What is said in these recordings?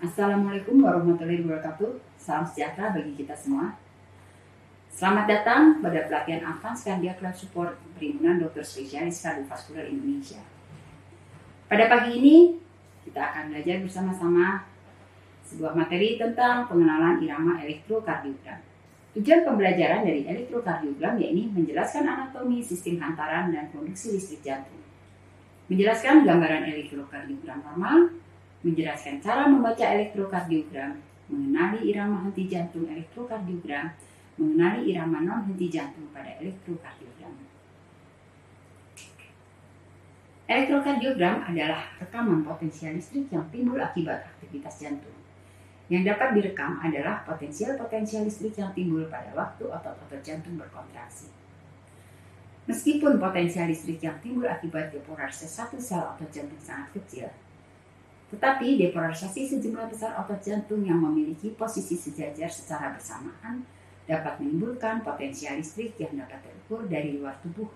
Assalamualaikum warahmatullahi wabarakatuh. Salam sejahtera bagi kita semua. Selamat datang pada pelatihan Advanced Cardiac Life Support Perhimpunan Dokter Spesialis Kardiovaskular Indonesia. Pada pagi ini kita akan belajar bersama-sama sebuah materi tentang pengenalan irama elektrokardiogram. Tujuan pembelajaran dari elektrokardiogram yakni menjelaskan anatomi sistem hantaran dan produksi listrik jantung, menjelaskan gambaran elektrokardiogram normal, menjelaskan cara membaca elektrokardiogram, mengenali irama henti jantung elektrokardiogram, mengenali irama non-henti jantung pada elektrokardiogram. Elektrokardiogram adalah rekaman potensial listrik yang timbul akibat aktivitas jantung. Yang dapat direkam adalah potensial listrik yang timbul pada waktu otot-otot jantung berkontraksi. Meskipun potensial listrik yang timbul akibat depolarisasi satu sel otot jantung sangat kecil, tetapi depolarisasi sejumlah besar otot jantung yang memiliki posisi sejajar secara bersamaan dapat menimbulkan potensial listrik yang dapat terukur dari luar tubuh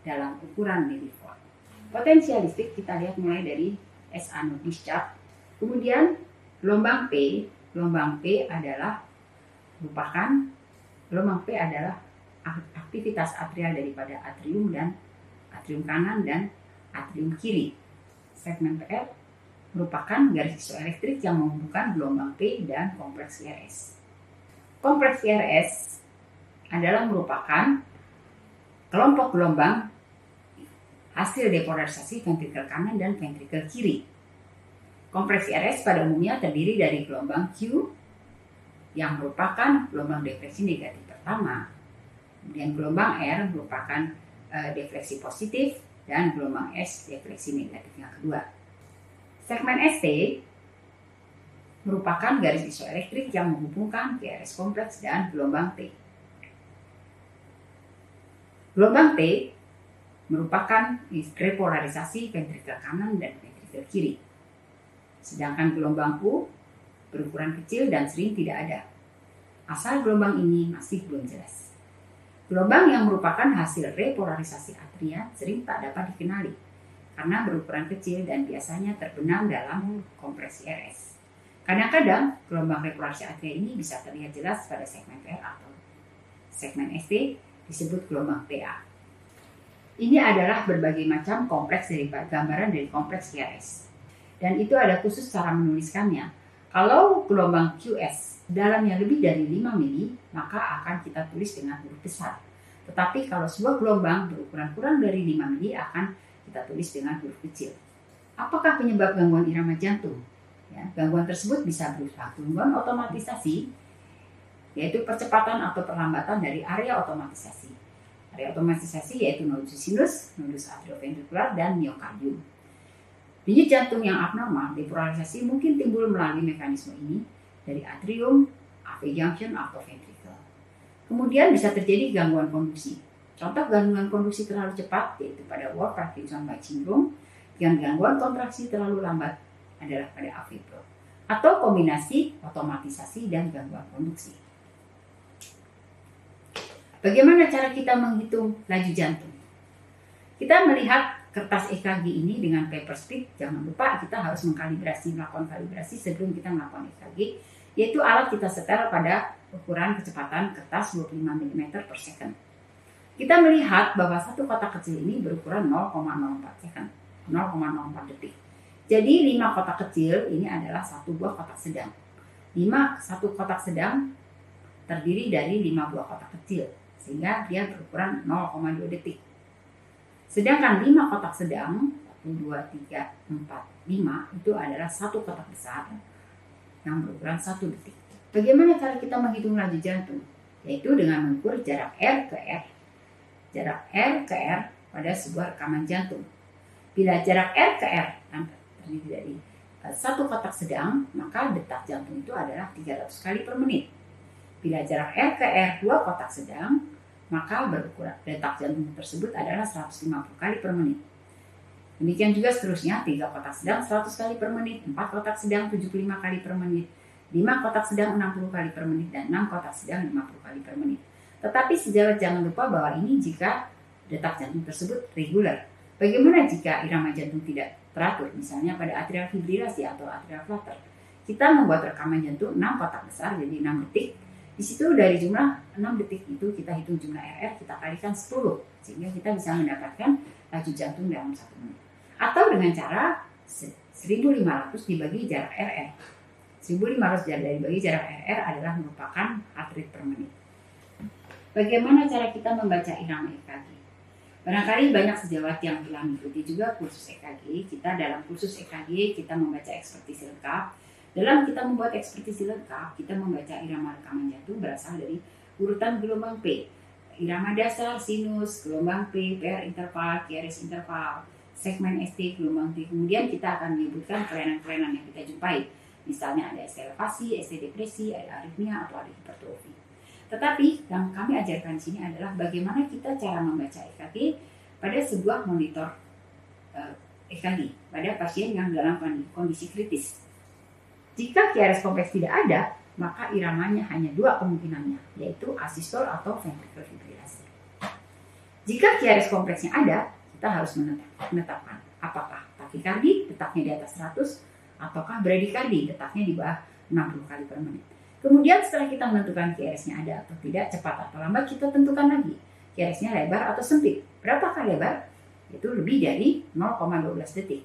dalam ukuran milivolt. Potensial listrik kita lihat mulai dari SA no discharge, kemudian gelombang P adalah aktivitas atrial daripada atrium kanan dan atrium kiri. Segmen PR merupakan garis isoelektrik yang menghubungkan gelombang P dan kompleks IRS. Kompleks IRS adalah merupakan kelompok gelombang hasil depolarisasi ventrikel kanan dan ventrikel kiri. Kompleks IRS pada umumnya terdiri dari gelombang Q yang merupakan gelombang defleksi negatif pertama, kemudian gelombang R merupakan defleksi positif, dan gelombang S defleksi negatif yang kedua. Segmen ST merupakan garis isoelektrik yang menghubungkan IRS kompleks dan gelombang T. Gelombang T merupakan repolarisasi ventrikel kanan dan ventrikel kiri. Sedangkan gelombang U berukuran kecil dan sering tidak ada. Asal gelombang ini masih belum jelas. Gelombang yang merupakan hasil repolarisasi atria sering tak dapat dikenali karena berukuran kecil dan biasanya terbenam dalam kompresi RS. Kadang-kadang gelombang repolarisasi atria ini bisa terlihat jelas pada segmen PR atau segmen ST disebut gelombang PA. Ini adalah berbagai macam kompleks gambaran dari kompleks QRS. Dan itu ada khusus cara menuliskannya. Kalau gelombang QS dalamnya lebih dari 5 mili, maka akan kita tulis dengan huruf besar. Tetapi kalau sebuah gelombang berukuran kurang dari 5 mili akan kita tulis dengan huruf kecil. Apakah penyebab gangguan irama jantung? Ya, gangguan tersebut bisa berupa gangguan otomatisasi, yaitu percepatan atau perlambatan dari area otomatisasi. Area otomatisasi yaitu nodus sinus, nodus atrioventrikular, dan miokardium. Denyut jantung yang abnormal, depolarisasi mungkin timbul melalui mekanisme ini dari atrium, AV junction, atau ventricle. Kemudian bisa terjadi gangguan konduksi. Contoh gangguan konduksi terlalu cepat yaitu pada Wolff-Parkinson-White syndrome, dengan gangguan kontraksi terlalu lambat adalah pada AV block, atau kombinasi otomatisasi dan gangguan konduksi. Bagaimana cara kita menghitung laju jantung? Kita melihat kertas EKG ini dengan paper strip. Jangan lupa kita harus melakukan kalibrasi sebelum kita melakukan EKG, yaitu alat kita setel pada ukuran kecepatan kertas 25 mm per second. Kita melihat bahwa satu kotak kecil ini berukuran 0,04 second, 0,04 detik. Jadi 5 kotak kecil ini adalah satu buah kotak sedang. Satu kotak sedang terdiri dari 5 buah kotak kecil, sehingga dia berukuran 0,2 detik. Sedangkan 5 kotak sedang, 1, 2, 3, 4, 5, itu adalah satu kotak besar yang berukuran 1 detik. Bagaimana cara kita menghitung laju jantung? Yaitu dengan mengukur jarak R ke R. Jarak R ke R pada sebuah rekaman jantung. Bila jarak R ke R terdiri dari satu kotak sedang, maka detak jantung itu adalah 300 kali per menit. Bila jarak R ke R 2 kotak sedang, maka detak jantung tersebut adalah 150 kali per menit. Demikian juga seterusnya, 3 kotak sedang 100 kali per menit, 4 kotak sedang 75 kali per menit, 5 kotak sedang 60 kali per menit, dan 6 kotak sedang 50 kali per menit. Tetapi sejawat jangan lupa bahwa ini jika detak jantung tersebut reguler. Bagaimana jika irama jantung tidak teratur, misalnya pada atrial fibrilasi atau atrial flutter? Kita membuat rekaman jantung 6 kotak besar, jadi 6 detik. Di situ dari jumlah 6 detik itu kita hitung jumlah RR, kita kalikan 10, sehingga kita bisa mendapatkan laju jantung dalam 1 menit. Atau dengan cara 1500 dibagi jarak RR. 1500 dibagi jarak RR adalah merupakan heart rate per menit. Bagaimana cara kita membaca irama EKG? Barangkali banyak sejawat yang telah mengikuti juga kursus EKG. Kita dalam kursus EKG kita membaca ekspertisi lengkap. Dalam kita membuat ekspertisi lengkap, kita membaca irama rekaman jantung berasal dari urutan gelombang P. Irama dasar, sinus, gelombang P, PR interval, QRS interval, segmen ST, gelombang T. Kemudian kita akan menyebutkan kelainan-kelainan yang kita jumpai. Misalnya ada ST elevasi, ST depresi, ada aritmia, atau ada hipertrofi. Tetapi yang kami ajarkan di sini adalah bagaimana kita cara membaca EKG pada sebuah monitor EKG pada pasien yang dalam kondisi kritis. Jika QRS kompleks tidak ada, maka iramanya hanya 2 kemungkinannya, yaitu asistol atau ventricular fibrilasi. Jika QRS kompleksnya ada, kita harus menetapkan apakah takikardi detaknya di atas 100 ataukah bradikardi detaknya di bawah 60 kali per menit. Kemudian setelah kita menentukan QRS-nya ada atau tidak, cepat atau lambat, kita tentukan lagi QRS-nya lebar atau sempit. Berapakah lebar? Itu lebih dari 0,12 detik.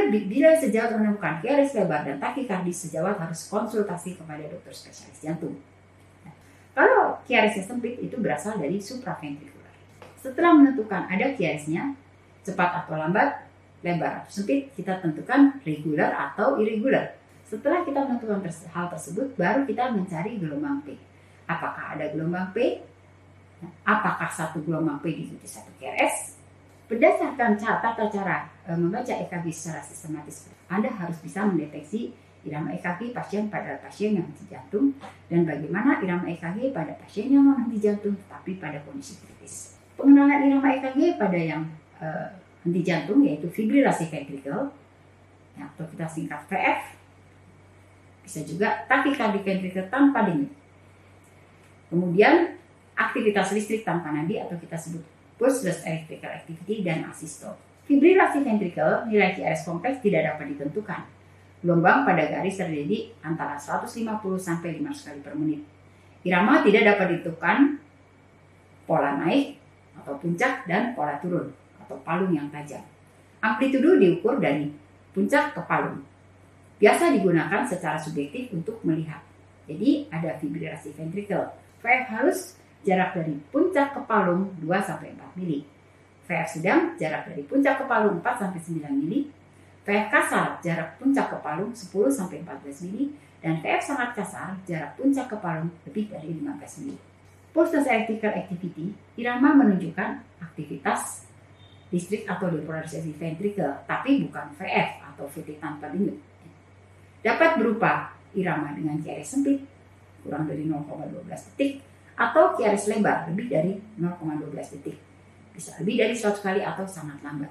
Bila sejawat menemukan QRS lebar dan takikardi, sejawat harus konsultasi kepada dokter spesialis jantung. Nah, kalau QRS-nya sempit itu berasal dari supraventrikular. Setelah menentukan ada QRS-nya, cepat atau lambat, lebar atau sempit, kita tentukan regular atau irregular. Setelah kita menentukan hal tersebut, baru kita mencari gelombang P. Apakah ada gelombang P? Apakah satu gelombang P diikuti satu QRS? Berdasarkan tata cara membaca EKG secara sistematis, Anda harus bisa mendeteksi irama EKG pasien pada pasien yang henti jantung dan bagaimana irama EKG pada pasien yang non henti jantung tetapi pada kondisi kritis. Pengenalan irama EKG pada yang henti jantung yaitu fibrilasi ventrikel atau kita singkat VF, bisa juga takikardi ventrikel tanpa denyut. Kemudian aktivitas listrik tanpa nadi atau kita sebut pulseless electrical activity dan asistol. Fibrilasi ventrikel, nilai QRS kompleks tidak dapat ditentukan. Gelombang pada garis terjadi antara 150 sampai 500 kali per menit. Irama tidak dapat ditentukan pola naik atau puncak dan pola turun atau palung yang tajam. Amplitudo diukur dari puncak ke palung. Biasa digunakan secara subjektif untuk melihat. Jadi ada fibrilasi ventrikel. VF halus jarak dari puncak ke palung 2-4 mili. VF sedang jarak dari puncak ke palung 4-9 mili. VF kasar jarak puncak ke palung 10-14 mili. Dan VF sangat kasar jarak puncak ke palung lebih dari 15 mili. Pulseless electrical activity, irama menunjukkan aktivitas listrik atau depolarisasi ventrikel, tapi bukan VF atau VT tanpa denyut. Dapat berupa irama dengan QRS sempit, kurang dari 0,12 detik, atau QRS lebar lebih dari 0,12 detik. Bisa lebih dari 100 kali atau sangat lambat.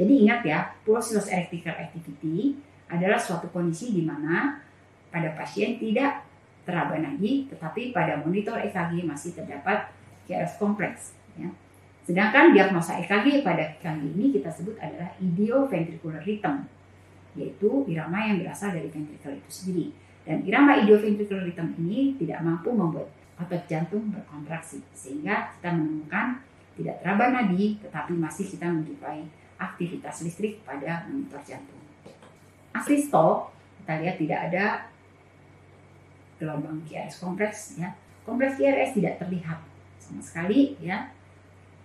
Jadi ingat ya, pulseless electrical activity adalah suatu kondisi di mana pada pasien tidak teraba nadi, tetapi pada monitor EKG masih terdapat QRS kompleks. Ya. Sedangkan diagnosa EKG pada kali ini kita sebut adalah idioventricular rhythm, yaitu irama yang berasal dari ventrikel itu sendiri. Dan irama idioventricular rhythm ini tidak mampu membuat otot jantung berkontraksi, sehingga kita menemukan tidak teraba nadi, tetapi masih kita menjumpai aktivitas listrik pada monitor jantung. Asistol, kita lihat tidak ada gelombang QRS kompleks, ya. Kompleks QRS tidak terlihat sama sekali, ya.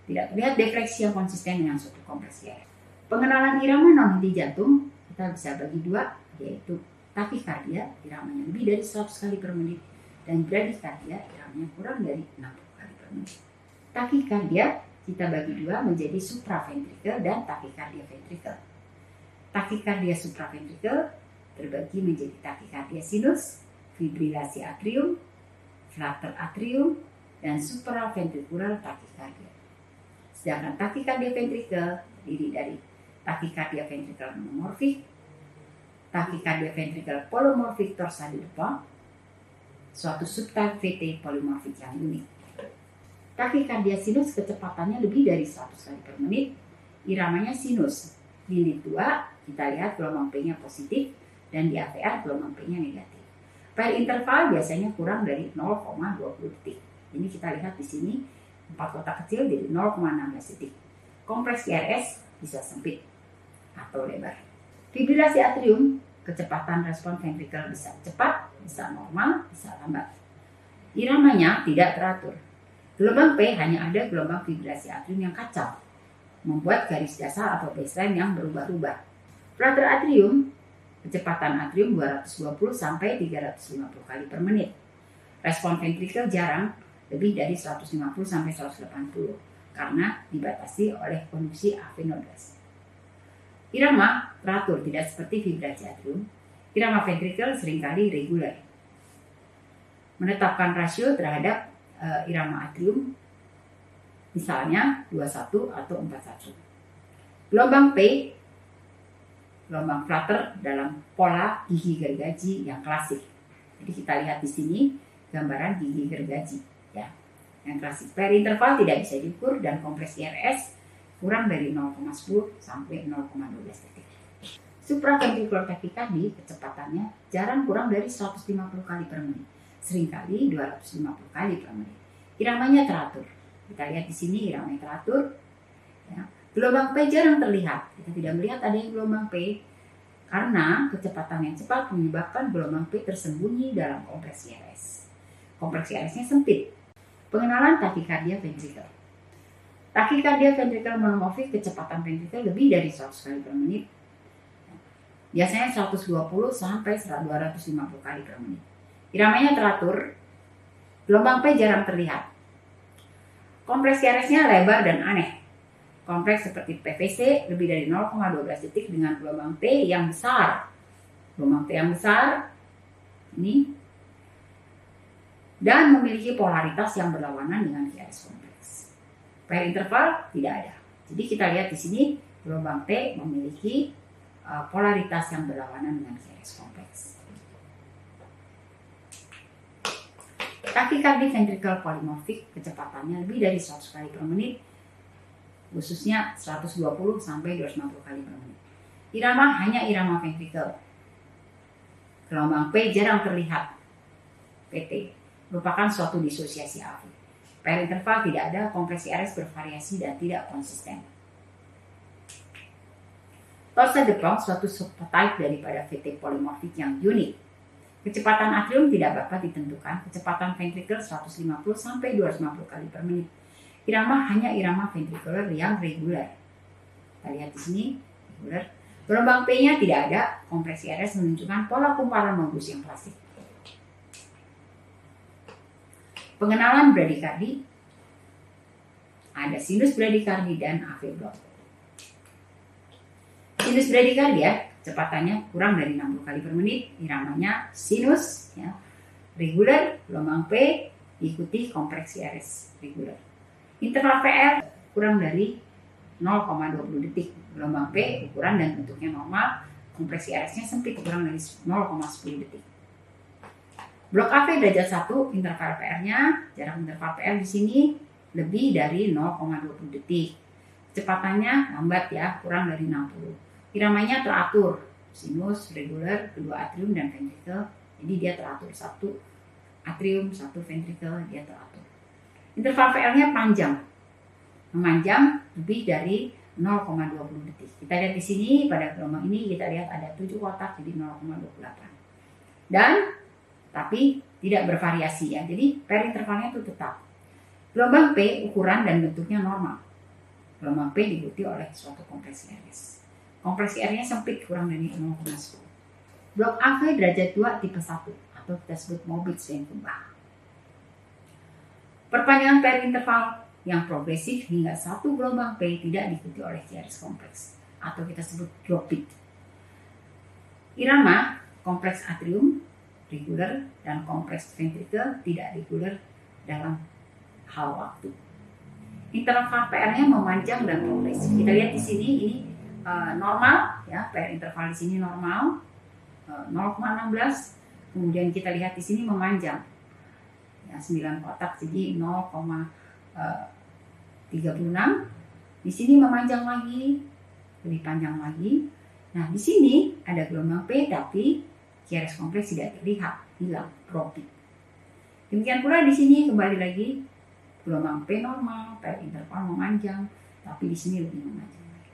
Tidak terlihat defleksi yang konsisten dengan suatu kompleks QRS. Pengenalan irama non henti jantung kita bisa bagi dua, yaitu takikardia, iramanya lebih dari 100 kali per menit, dan bradikardia, iramanya kurang dari 60 kali per menit. Takikardia kita bagi dua menjadi supraventrikel dan takikardia ventrikel. Takikardia supraventrikel terbagi menjadi takikardia sinus, fibrilasi atrium, flutter atrium, dan supraventrikular takikardia. Sedangkan takikardia ventrikel terdiri dari takikardia ventrikel monomorfik, Tachycardia ventricular polymorphic torsa di depan, suatu subtype VT polymorphic yang unik. Tachycardia sinus kecepatannya lebih dari 100 kali per menit, iramanya sinus. Di lead 2 kita lihat gelombang P-nya positif dan di AVR gelombang P-nya negatif. Per interval biasanya kurang dari 0,20 detik. Ini kita lihat di sini 4 kotak kecil jadi 0,16 detik. Kompresi RS bisa sempit atau lebar. Fibrilasi atrium, kecepatan respon ventrikel bisa cepat, bisa normal, bisa lambat. Iramanya tidak teratur. Gelombang P hanya ada gelombang fibrilasi atrium yang kacau, membuat garis dasar atau baseline yang berubah-ubah. Flutter atrium, kecepatan atrium 220 sampai 350 kali per menit. Respon ventrikel jarang, lebih dari 150 sampai 180 karena dibatasi oleh konduksi AV nodes. Irama teratur, tidak seperti fibrilasi atrium. Irama ventrikel seringkali reguler. Menetapkan rasio terhadap irama atrium misalnya 21 atau 41. Gelombang P, gelombang flutter dalam pola gigi gergaji yang klasik. Jadi kita lihat di sini gambaran gigi gergaji ya. Yang klasik. Per interval tidak bisa diukur dan kompresi RS kurang dari 0,10 sampai 0,12 detik. Supraventricular tachycardia kecepatannya jarang kurang dari 150 kali per menit. Seringkali 250 kali per menit. Iramanya teratur. Kita lihat di sini iramanya teratur. Ya. Gelombang P jarang terlihat. Kita tidak melihat adanya gelombang P karena kecepatan yang cepat menyebabkan gelombang P tersembunyi dalam kompresi RS. Kompresi RS-nya sempit. Pengenalan tachycardia ventricle. Tachycardia ventricle monomorphic, kecepatan ventricle lebih dari 100 kali per menit. Biasanya 120 sampai 250 kali per menit. Iramanya teratur, gelombang P jarang terlihat. Kompresi RS-nya lebar dan aneh. Kompleks seperti PVC lebih dari 0,12 detik dengan gelombang P yang besar. Gelombang P yang besar ini dan memiliki polaritas yang berlawanan dengan QRS kompleks. Per interval tidak ada. Jadi kita lihat di sini gelombang P memiliki polaritas yang berlawanan dengan QRS kompleks. Tachycardia ventricular polymorphic, kecepatannya lebih dari 100 kali per menit, khususnya 120 sampai 250 kali per menit. Irama hanya irama ventrikel. Gelombang P jarang terlihat. PT merupakan suatu disosiasi AV. Per interval tidak ada, kompresi RS bervariasi dan tidak konsisten. Torsa depan suatu subtype daripada VT polymorphic yang unik. Kecepatan atrium tidak dapat ditentukan, kecepatan ventrikel 150 sampai 250 kali per menit. Irama hanya irama ventricular yang reguler. Kita lihat di sini, reguler. Gelombang P-nya tidak ada, kompresi RS menunjukkan pola kumparan modus yang klasik. Pengenalan bradikardi, ada sinus bradikardi dan AV block. Sinus bradikardia, kecepatannya kurang dari 60 kali per menit, iramanya sinus, ya, reguler, gelombang P diikuti kompreksi RS reguler. Interval PR kurang dari 0,20 detik, gelombang P ukuran dan bentuknya normal, kompreksi RS-nya sempit kurang dari 0,10 detik. Blok AV derajat 1, interval PR-nya, jarak interval PR di sini lebih dari 0,20 detik. Kecepatannya lambat ya, kurang dari 60. Iramanya teratur, sinus, reguler, kedua atrium dan ventrikel. Jadi dia teratur, satu atrium, satu ventrikel, dia teratur. Interval PR-nya panjang, memanjang lebih dari 0,20 detik. Kita lihat di sini pada gelombang ini kita lihat ada 7 kotak jadi 0,28. Dan tapi tidak bervariasi ya. Jadi per intervalnya itu tetap. Gelombang P ukuran dan bentuknya normal. Gelombang P diikuti oleh suatu kompresi RS. Kompresi R-nya sempit kurang dari 0,10. Blok AV derajat 2 tipe 1 atau kita sebut morbid vein tumbang. Perpanjangan per interval yang progresif hingga satu gelombang P tidak diikuti oleh QRS kompleks atau kita sebut drop beat. Irama kompleks atrium reguler dan kompleks ventrikel tidak reguler dalam hal waktu. Interval PR-nya memanjang dan progresif. Kita lihat di sini ini normal ya, PR interval di sini normal. 0,16. Kemudian kita lihat di sini memanjang, ya 9 kotak, jadi 0,36. Di sini memanjang lagi, lebih panjang lagi. Nah, di sini ada gelombang P, tapi QRS kompleks tidak terlihat, hilang, dropping. Demikian pula di sini kembali lagi gelombang P normal, PL interval memanjang, tapi di sini lebih memanjang lagi.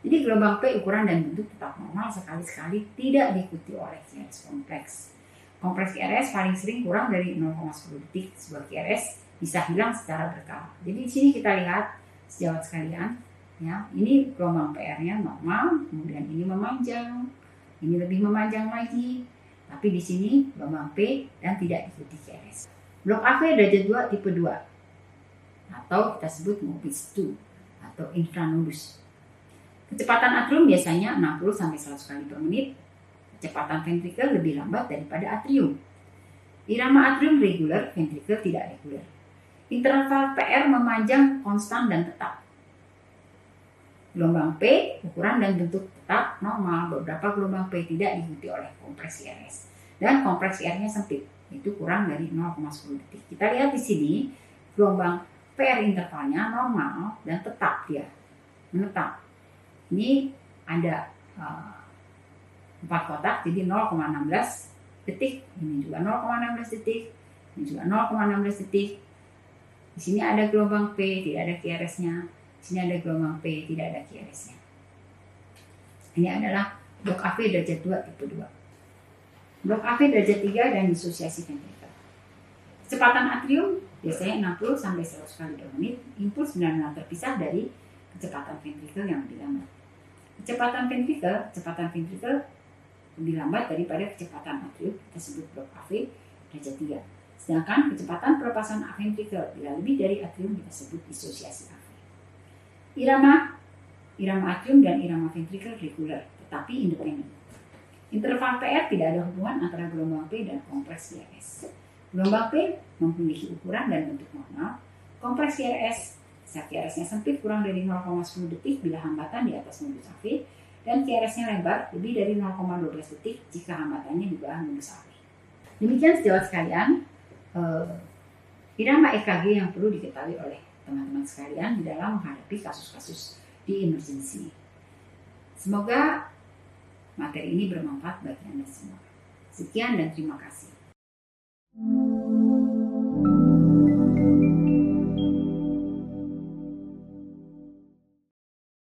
Jadi gelombang P ukuran dan bentuk tetap normal, sekali-sekali tidak diikuti oleh QRS kompleks. Kompleks QRS paling sering kurang dari 0,10 detik. Sebuah QRS bisa hilang secara berkala. Jadi di sini kita lihat sejawat sekalian, ya, ini gelombang PR-nya normal, kemudian ini memanjang, ini lebih memanjang lagi, tapi di sini gelombang P dan tidak diikuti QRS. Blok AV derajat 2 tipe 2 atau kita sebut Mobitz 2 atau infranodus. Kecepatan atrium biasanya 60-100 kali per menit. Kecepatan ventrikel lebih lambat daripada atrium. Irama atrium reguler, ventrikel tidak reguler. Interval PR memanjang konstan dan tetap. Gelombang P, ukuran dan bentuk tetap normal. Beberapa gelombang P tidak diikuti oleh kompresi RS. Dan kompresi R-nya sempit, itu kurang dari 0,10 detik. Kita lihat di sini, gelombang PR intervalnya normal dan tetap dia, menetap. Ini ada 4 kotak, jadi 0,16 detik. Ini juga 0,16 detik. Ini juga 0,16 detik. Di sini ada gelombang P, tidak ada QRS-nya. Di sini ada gelombang P, tidak ada QRS-nya. Ini adalah blok AV derajat 2 tipe 2. Blok AV derajat 3 dan disosiasi ventrikel. Kecepatan atrium biasanya 60-100 kali per menit. Impuls benar-benar terpisah dari kecepatan ventrikel yang lebih lambat. Kecepatan ventrikel lebih lambat daripada kecepatan atrium, kita sebut blok AV derajat 3. Sedangkan kecepatan pelepasan ventrikel bila lebih dari atrium kita sebut disosiasi AV. Irama atrium dan irama ventrikel reguler, tetapi independen. Interval PR tidak ada hubungan antara gelombang P dan kompresi RS. Gelombang P memiliki ukuran dan bentuk normal. Kompresi RS, saat QRS-nya sempit kurang dari 0,10 detik bila hambatan di atas modus AV, dan QRS-nya lebar lebih dari 0,12 detik jika hambatannya di bawah modus AV. Demikian sejawat sekalian, irama EKG yang perlu diketahui oleh teman-teman sekalian di dalam menghadapi kasus-kasus di emergency. Semoga materi ini bermanfaat bagi Anda semua. Sekian dan terima kasih.